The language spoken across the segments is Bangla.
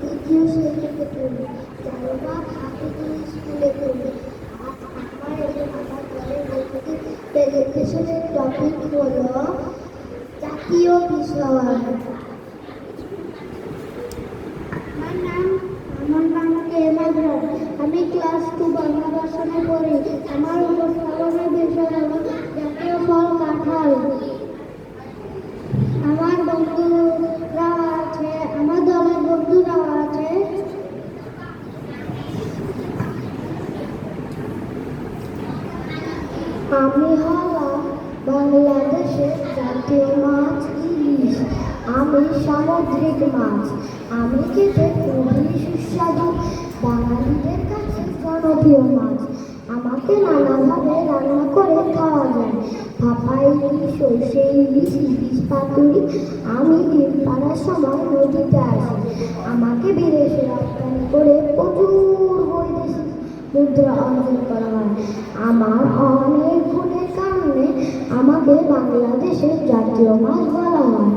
দ্বিতীয় শ্রেণীতে পড়ি। জালবাগ হাফিজি স্কুলে পড়ি। আজ আমার এবং আমার দলের বন্ধুদের প্রেজেন্টেশনের টপিক হলো জাতীয় বিষয়। আমার নাম কেমাদ্রান। আমি ক্লাস 2 বাংলা ভাষণে পড়ি। আমার উপস্থাপনের বিষয় হলো জাতীয় ফল কাঁঠাল। আমার বন্ধুরা আছে, আমার দলের বন্ধুরা আছে। আমি হলাম বাংলাদেশের জাতীয় মাছ ইলিশ। আমি সামুদ্রিক মাছ। আমি খেতে খুবই সুস্বাদু, বাঙালিদের কাছে জনপ্রিয় মাছ। আমাকে নানাভাবে রান্না করে খাওয়া যায়। ভাপা ইলিশ, সর্ষে ইলিশ, ইলিশ পাতুরি। আমি ডিম পাড়ার সময় নদীতে আসি। আমাকে বিদেশে রপ্তানি করে প্রচুর বৈদেশিক মুদ্রা অর্জন করা হয়। আমার অনেক গুণের কারণে আমাকে বাংলাদেশের জাতীয় মাছ বলা হয়।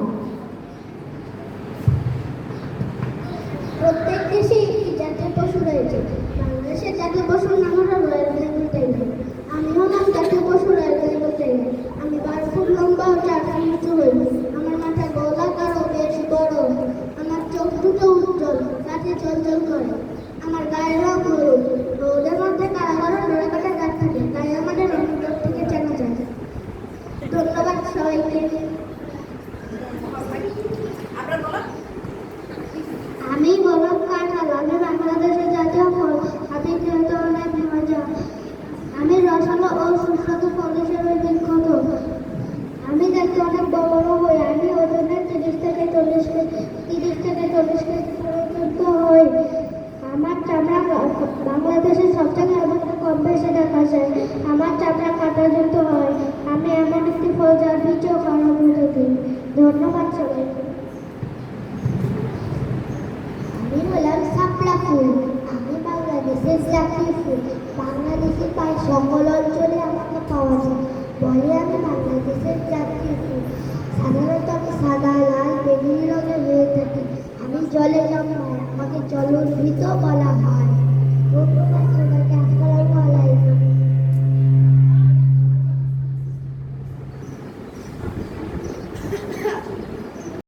প্রত্যেক দেশে একটি জাতীয় পশু রয়েছে। বাংলাদেশের জাতীয় পশুর নাম হলো রয়্যাল বেঙ্গল টাইগার। আমি হলাম জাতীয় পশু রয়্যাল বেঙ্গল টাইগার। আমি 12 ফুট লম্বা ও 4 ফুট উঁচু হই। আমার মাথা গোলাকার ও বেশ বড়। আমার চোখ দুটো উজ্জ্বল, কাছে চঞ্চল করে। আমার গায়ের রং হলুদ। রোদের মধ্যে কালো কালো ডোরা কাটা দাগ থাকে, তাই আমাদের রং থেকে চেনা যায়। ধন্যবাদ সবাইকে। আমি বললাম কাঁঠাল। আমি বাংলাদেশের জাতীয় ফল। আমি খেতে অনেক মজা। আমি রসালো ও সুস্বাদু ফল হিসেবে বিখ্যাত। আমি দেখতে অনেক বড় হই। আমি ওজনে 30 থেকে 40 কেজি পর্যন্ত হই। আমার চামড়া বাংলাদেশের সব জায়গায় আমাকে কম বেশি দেখা যায়। আমার চামড়া কাঁটাযুক্ত হয়। আমি এমন একটি ফল যার বীজও খারাপ হতে দিই। ধন্যবাদ সবাইকে। আমি হলাম শাপলা ফুল। আমি বাংলাদেশের জাতীয় ফুল। বাংলাদেশে প্রায় সকল অঞ্চলে আমাকে পাওয়া যায়, বলে আমি বাংলাদেশের জাতীয় ফুল। সাধারণত আমি সাদা, লাল, বেগুনি রঙের হয়ে থাকি। আমি জলে জন্মাই, আমাকে জলোদ্ভিদ বলা